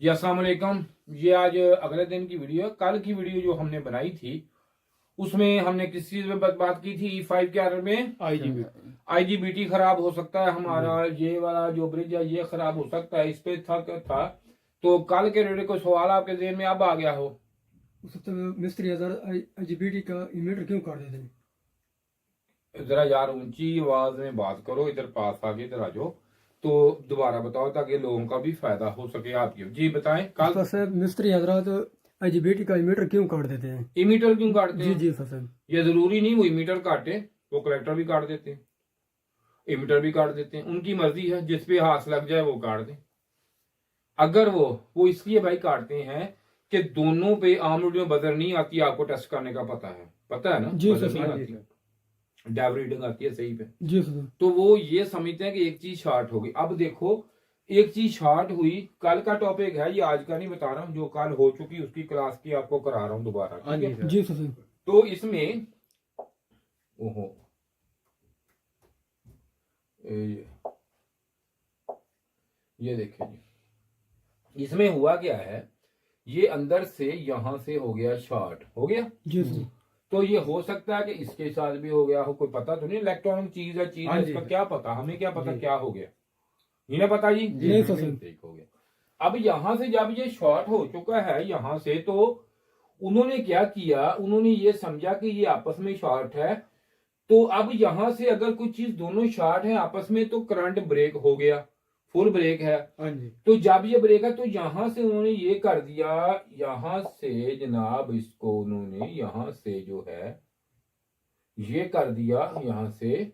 जी अस्सलाम वालेकुम। ये आज अगले दिन की वीडियो है। कल की वीडियो जो हमने बनाई थी उसमें हमने किस चीज में बात की थी। E5 के एरर में आईजीबीटी खराब हो सकता है हमारा, ये वाला जो ब्रिज है ये खराब हो सकता है, इस पे था। तो कल के वीडियो को सवाल आपके ज़हन में अब आ गया हो, तो मिस्त्री हजार आईजीबीटी का इन्वर्टर क्यों काट देते हैं? जरा यार ऊंची आवाज में बात करो, इधर पास आके इधर आ जाओ तो दोबारा बताओ ताकि लोगों का भी फायदा हो सके आपकी। जी बताएं। कल साहब मिस्त्री हजरात आईजीबीटी का इन्वर्टर क्यों काट देते हैं? इमीटर क्यों काटते जी हैं? जी साहब, ये जरूरी नहीं वो इमीटर काटे, वो कलेक्टर भी काट देते हैं, इमीटर भी काट देते हैं। उनकी मर्जी है, जिस पे हाथ लग जाए वो काट दें। अगर वो इसलिए भाई काटते हैं कि दोनों पे आम में बदर नहीं आती, आपको टेस्ट करने का पता है ना, जी बदर सर, नहीं हाँ, आती, डैब रीडिंग आती है सही पे। जी सर। तो वो ये समझते हैं कि एक चीज शॉर्ट होगी। अब देखो एक चीज शॉर्ट हुई, कल का टॉपिक है ये, आज का नहीं बता रहा हूँ, जो कल हो चुकी उसकी क्लास की आपको करा रहा हूँ दोबारा, ठीक है? जी सर। तो इसमें ओहो ये देखिए जी, इसमें हुआ क्या है, ये अंदर से यहां से हो गया शॉर्ट, हो गया जी सर। तो ये हो सकता है कि इसके साथ भी हो गया हो, कोई पता तो नहीं, इलेक्ट्रॉनिक चीज है इसका क्या पता, हमें क्या पता क्या हो गया, ये ना पता जी। नहीं सर। ठीक हो गया। अब यहां से जब ये शॉर्ट हो चुका है यहां से, तो उन्होंने क्या किया, उन्होंने ये समझा कि ये आपस में शॉर्ट है, तो अब यहां से अगर कुछ चीज दोनों शॉर्ट है आपस में तो करंट ब्रेक हो गया, फुल ब्रेक है। तो जब ये ब्रेक है तो यहां से उन्होंने ये कर दिया, यहां से जनाब इसको उन्होंने यहां से जो है ये कर दिया, यहां से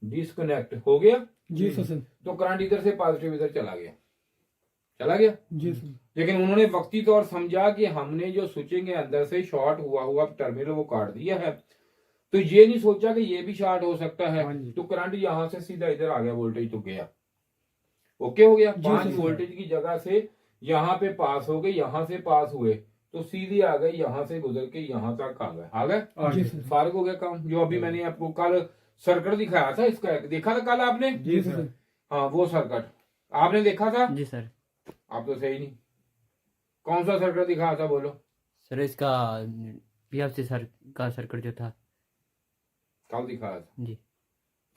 डिस्कनेक्ट हो गया। जी सर। तो करंट इधर से पॉजिटिव इधर चला गया। जी सर। लेकिन उन्होंने वक्ती तौर समझा कि हमने जो स्विचिंग है अंदर से शॉर्ट हुआ टर्मिनल वो काट दिया है, तो ये नहीं सोचा कि ये भी शॉर्ट हो सकता है। तो करंट यहां से सीधा इधर आ गया, वोल्टेज तो गया, ओके हो गया। 5 वोल्टेज की जगह से यहाँ पे पास हो गए, यहाँ से पास हुए तो सीधे आ गए, यहाँ से गुजर के यहाँ तक आ गए। फार्क हो गया काम। जो अभी मैंने आपको कल सर्किट दिखाया था, इसका देखा था कल आपने? जी सर। हाँ वो सर्किट आपने देखा था? जी सर। आप तो सही नहीं, कौन सा सर्किट दिखाया था बोलो? सर इसका पीएफसी सर का सर्किट जो था कल दिखाया था जी।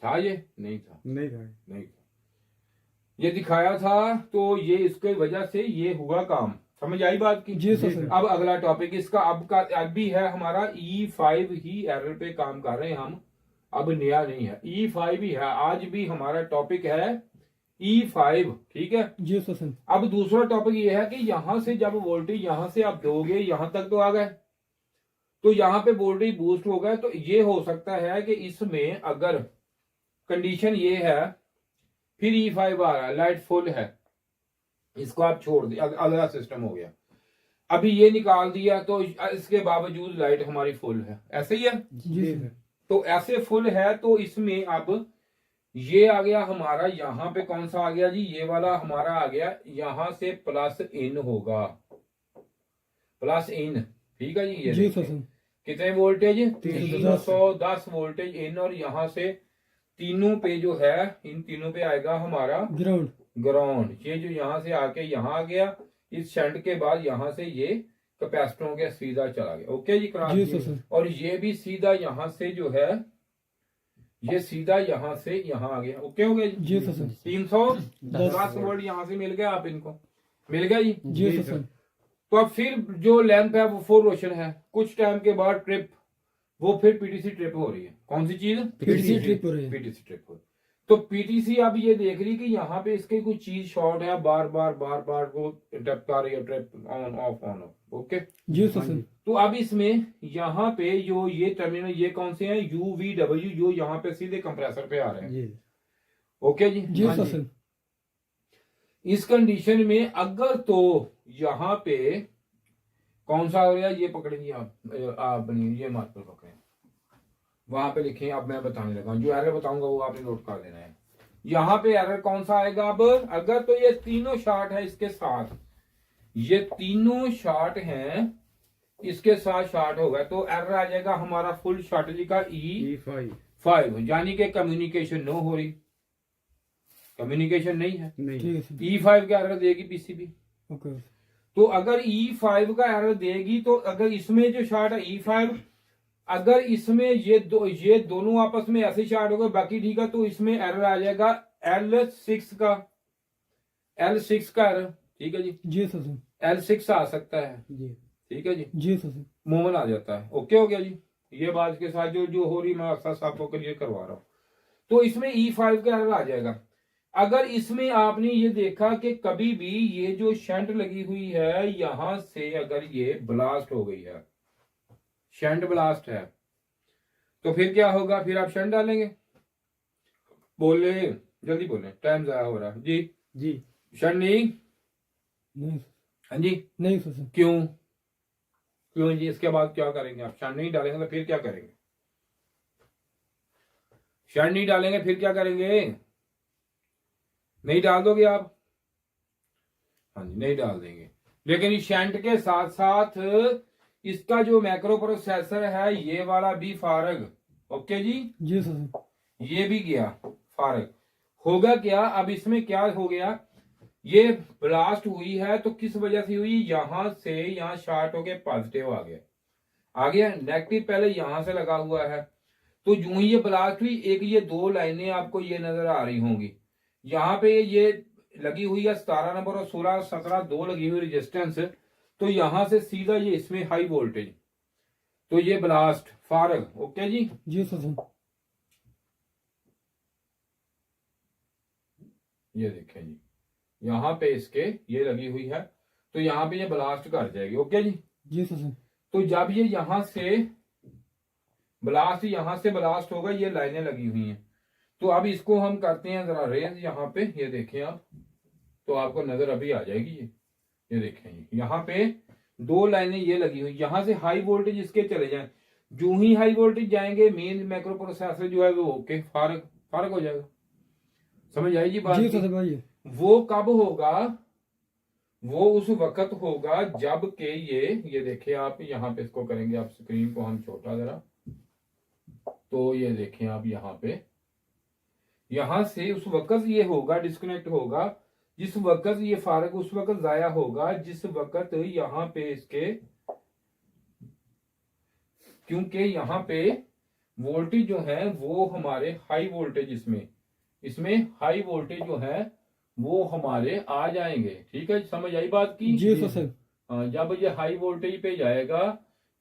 था ये? नहीं था, नहीं था। नहीं था, ये दिखाया था। तो ये इसके वजह से ये हुआ काम, समझ आई बात की? जी सर। अब अगला टॉपिक इसका अब भी है हमारा, E5 ही एरर पे काम कर रहे हैं हम, अब नया नहीं है, E5 ही है, आज भी हमारा टॉपिक है E5, ठीक है जी सर। अब दूसरा टॉपिक ये है कि यहां से जब वोल्टेज यहां से आप दोगे, यहां तक तो आ गए, तो यहां पे वोल्टेज बूस्ट हो गया, तो ये हो सकता है कि इसमें अगर कंडीशन ये है, फिर E5 आ रहा है, लाइट फुल है, इसको आप छोड़ दिया, अगला सिस्टम हो गया, अभी ये निकाल दिया तो इसके बावजूद लाइट हमारी फुल है, ऐसे ही है जी सर। तो ऐसे फुल है, तो इसमें अब ये आ गया हमारा, यहां पे कौन सा आ गया जी, ये वाला हमारा आ गया, यहां से प्लस इन होगा, प्लस इन, ठीक है जी। ये जी सर। कितने वोल्टेज? 310 310 वोल्टेज इन, और यहां से तीनों पे जो है, इन तीनों पे आएगा हमारा ग्राउंड। ये जो यहां से आके यहां आ गया, इस शंट के बाद यहां से ये कैपेसिटरों के सीधा चला गया, ओके जी क्रॉस। और ये भी सीधा यहां से जो है, ये सीधा यहां से यहां आ गया, ओके हो गया जी सर। 310 वोल्ट यहां से मिल गया, आप इनको मिल गया जी। जी सर। तो अब फिर जो लैंप है वो फुल रोशन है, कुछ टाइम के बाद ट्रिप, वो फिर पीटीसी ट्रिप हो रही है। कौन सी चीज? पीटीसी ट्रिप हो रही है। पीटीसी ट्रिप हो रही है। तो पीटीसी अब ये देख रही कि यहाँ पे इसके कुछ चीज शॉर्ट है, बार बार वो ट्रिप कर रही है, trip on off on off, okay जी सर। तो अब इसमें यहाँ पे जो ये टर्मिनल, ये कौन से हैं? UVW, जो यहाँ पे सीधे कंप्रेसर पे आ रहे हैं, ओके जी। जी सर। इस कंडीशन में अगर तो यहाँ पे कौन सा हो रहा है, ये पकड़ेंगे आप ये मार्कर पकड़े, वहां पे लिखे, अब मैं बताने लगा, जो एरर बताऊंगा वो आपने नोट कर देना है। यहाँ पे एरर कौन सा आएगा अब, अगर तो ये तीनों शॉर्ट है इसके साथ, ये तीनों शॉर्ट हैं इसके साथ शॉर्ट होगा, तो एरर आ जाएगा हमारा फुल शॉर्टेज का E5, यानी कि कम्युनिकेशन नो हो रही, कम्युनिकेशन नहीं है। E5 का एरर देगी पीसीबी, ओके तो अगर E5 का एरर देगी तो अगर इसमें जो शार्ट है E5, अगर इसमें ये दोनों आपस में ऐसे शार्ट हो गए बाकी ठीक है, तो इसमें एरर आ जाएगा L6 का एरर। ठीक है जी, जी सर L6 आ सकता है। जी ठीक है जी, जी सर मोमन आ जाता है। ओके हो गया जी, ये बात के साथ जो हो रही मैं आपको क्लियर करवा रहा हूं। तो इसमें E5 का एरर आ जाएगा। अगर इसमें आपने ये देखा कि कभी भी ये जो शंट लगी हुई है यहां से अगर ये ब्लास्ट हो गई है, शंट ब्लास्ट है, तो फिर क्या होगा? फिर आप शंट डालेंगे। बोले जल्दी बोले, टाइम जाया हो रहा है जी। जी शंट नहीं? नहीं हाँ जी, नहीं सर क्यों जी? इसके बाद क्या करेंगे आप? शंट नहीं डालेंगे तो फिर क्या करेंगे? शंट नहीं डालेंगे फिर क्या करेंगे? नहीं डाल दोगे आप? हाँ जी, नहीं डाल देंगे। लेकिन इस शंट के साथ साथ इसका जो मैक्रो प्रोसेसर है ये वाला भी फारग। ओके जी, जी सर ये भी गया फारग। होगा क्या अब इसमें? क्या हो गया? ये ब्लास्ट हुई है तो किस वजह से हुई? यहां से यहां शॉर्ट होके पॉजिटिव आ गया नेगेटिव पहले यहां से लगा हुआ है। तो यूं ही ये ब्लास्ट हुई, एक ये दो लाइनें आपको ये नजर आ रही होंगी। यहाँ पे ये लगी हुई है 17 नंबर और 16 17 दो लगी हुई रेजिस्टेंस। तो यहां से सीधा ये इसमें हाई वोल्टेज, तो ये ब्लास्ट फारग। ओके जी, जी सर ये देखें जी, यहाँ पे इसके ये लगी हुई है तो यहाँ पे ये ब्लास्ट कर जाएगी। ओके जी, जी सर तो जब ये यहां से ब्लास्ट होगा, ये लाइनें लगी हुई हैं। तो अब इसको हम करते हैं जरा रेंज, यहाँ पे ये देखें आप, तो आपको नजर अभी आ जाएगी। ये देखें यहाँ पे दो लाइनें ये लगी हुई, यहां से हाई वोल्टेज इसके चले जाएं, जो ही हाई वोल्टेज जाएंगे मेन माइक्रो प्रोसेसर जो है वो ओके फारग हो जाएगा। समझ आई जी बात? जी सर भाई वो कब होगा? वो उस वक्त होगा जब के ये देखिए आप, यहाँ पे इसको करेंगे आप, स्क्रीन को हम छोटा जरा, तो ये देखें आप यहाँ पे, यहां से उस वक्त ये होगा डिस्कनेक्ट होगा जिस वक्त ये फारग उस वक्त जाया होगा जिस वक्त यहाँ पे इसके, क्योंकि यहाँ पे वोल्टेज जो है वो हमारे हाई वोल्टेज, इसमें हाई वोल्टेज जो है वो हमारे आ जाएंगे। ठीक है, समझ आई बात की? जी सर हाँ, जब ये हाई वोल्टेज पे जाएगा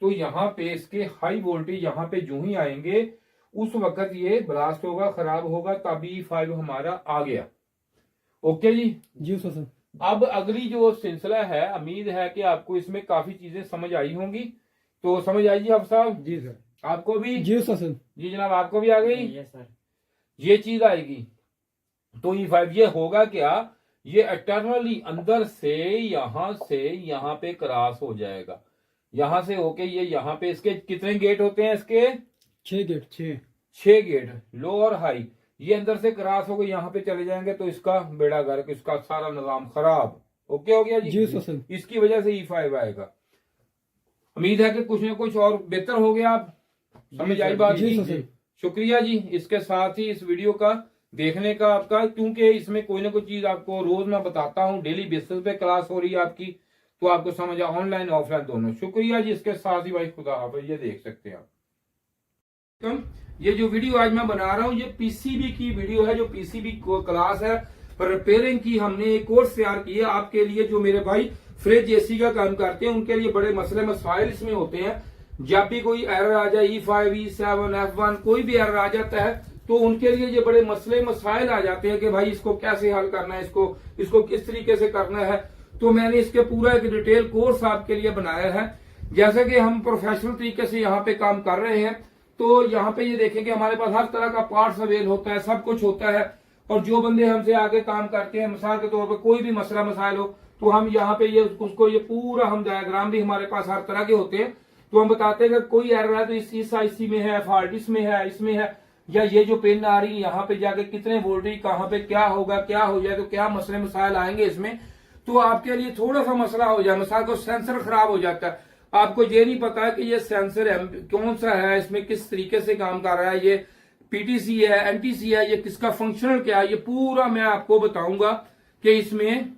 तो यहाँ पे इसके हाई वोल्टेज यहाँ पे जो ही आएंगे उस वक्त ये ब्लास्ट होगा, खराब होगा, तभी E5 हमारा आ गया। ओके जी, जी सर अब अगली जो सिलसिला है, उम्मीद है कि आपको इसमें काफी चीजें समझ आई होंगी। तो समझ आई जी आप साहब? जी सर आपको भी? जी सर जी जनाब, आपको भी आ गई? Yes sir. ये चीज आएगी तो E5 ये होगा क्या? ये एक्सटर्नली अंदर से यहाँ पे क्रॉस हो जाएगा, यहां से होके ये यहाँ पे, इसके कितने गेट होते हैं? इसके 6 गेट 6 गेट, लो और हाई, ये अंदर से क्रॉस हो गए यहाँ पे चले जाएंगे तो इसका बेड़ा गर्क, इसका सारा निजाम खराब। ओके हो गया जी? जी सर इसकी वजह से E5 आएगा। उम्मीद है कि कुछ ना कुछ और बेहतर हो गया। आप समझ आई बात? जी जी सर शुक्रिया जी, इसके साथ ही इस वीडियो का देखने का आपका, क्योंकि इसमें कोई ना कोई चीज आपको रोज मैं बताता हूँ, डेली बेसिस पे क्लास हो रही है आपकी, तो आपको समझ आ, ऑनलाइन ऑफलाइन दोनों। शुक्रिया जी, इसके साथ ही भाई खुदा हाफिज। ये देख सकते हैं आप, ये जो वीडियो आज मैं बना रहा हूँ ये पीसीबी की वीडियो है, जो पीसीबी क्लास है रिपेयरिंग की। हमने एक कोर्स तैयार किया आपके लिए, जो मेरे भाई फ्रिज एसी का काम करते हैं उनके लिए बड़े मसले मसाइल इसमें होते हैं। जब भी कोई एरर आ जाए, E5 E7 F1 कोई भी एरर आ जाता है तो उनके लिए ये बड़े मसले मसाइल आ जाते हैं कि भाई इसको कैसे हल करना है, इसको किस तरीके से करना है। तो मैंने इसके पूरा एक डिटेल कोर्स आपके लिए बनाया है। जैसे कि हम प्रोफेशनल तरीके से यहाँ पे काम कर रहे हैं, तो यहाँ पे ये देखेंगे हमारे पास हर तरह का पार्ट्स अवेल होता है, सब कुछ होता है। और जो बंदे हमसे आगे काम करते हैं, मिसाल के तौर पर कोई भी मसला मसाइल हो तो हम यहाँ पे ये उसको ये पूरा हम डायग्राम भी हमारे पास हर तरह के होते हैं। तो हम बताते हैं कि कोई एरर है तो इस आईसी में है, फॉल्ट इसमें है, इसमें है, या ये जो पिन आ रही है यहाँ पे जाके कितने वोल्टेज कहाँ पे क्या होगा, क्या हो जाए तो क्या मसले मसाइल आएंगे इसमें। तो आपके लिए थोड़ा सा मसला हो जाए, मिसाल को सेंसर खराब हो जाता है, आपको ये नहीं पता है कि ये सेंसर कौन सा है, इसमें किस तरीके से काम कर रहा है, ये पीटीसी है, एनटीसी है, ये किसका फंक्शनल क्या है, ये पूरा मैं आपको बताऊंगा कि इसमें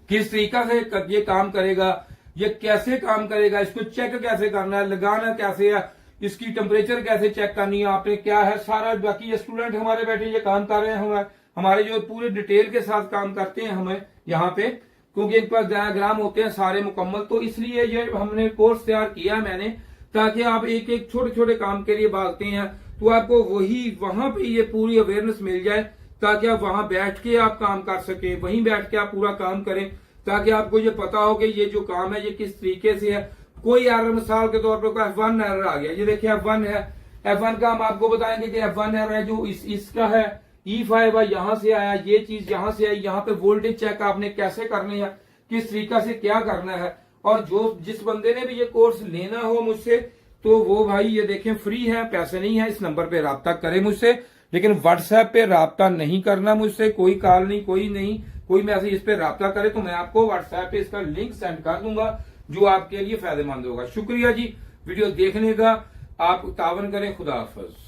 किस तरीका से ये काम करेगा, ये कैसे काम करेगा, इसको चेक कैसे करना है, लगाना कैसे है, इसकी टेम्परेचर कैसे चेक करनी है आपने, क्या है सारा। बाकी ये स्टूडेंट हमारे बैठे ये काम कर रहे हैं, हमारे जो पूरे डिटेल के साथ काम करते हैं हमें यहाँ पे, क्योंकि इनके पास डायग्राम होते हैं सारे मुकम्मल। तो इसलिए ये हमने कोर्स तैयार किया मैंने, ताकि आप एक एक छोटे छोटे काम के लिए भागते हैं तो आपको वही वहां पे ये पूरी अवेयरनेस मिल जाए, ताकि आप वहां बैठ के आप काम कर सके, वहीं बैठ के आप पूरा काम करें, ताकि आपको ये पता हो कि ये जो काम है ये किस तरीके से है। कोई एरर मिसाल के तौर पर कोई F1 एरर आ गया, ये देखिए F1 है, F1 का हम आपको बताएंगे कि F1 एरर है जो इसका है, E5 है, यहां से आया, ये चीज यहां से आई, यहाँ पे वोल्टेज चेक आपने कैसे करनी है, किस तरीका से क्या करना है। और जो जिस बंदे ने भी ये कोर्स लेना हो मुझसे, तो वो भाई ये देखें फ्री है, पैसे नहीं है, इस नंबर पे राब्ता करें मुझसे, लेकिन व्हाट्सएप पे राब्ता नहीं करना मुझसे, कोई कॉल नहीं, कोई मैसेज, इस पे राब्ता करे तो मैं आपको व्हाट्सएप पे इसका लिंक सेंड कर दूंगा, जो आपके लिए फायदेमंद होगा। शुक्रिया जी वीडियो देखने का, आप तावन करें। खुदा हाफिज।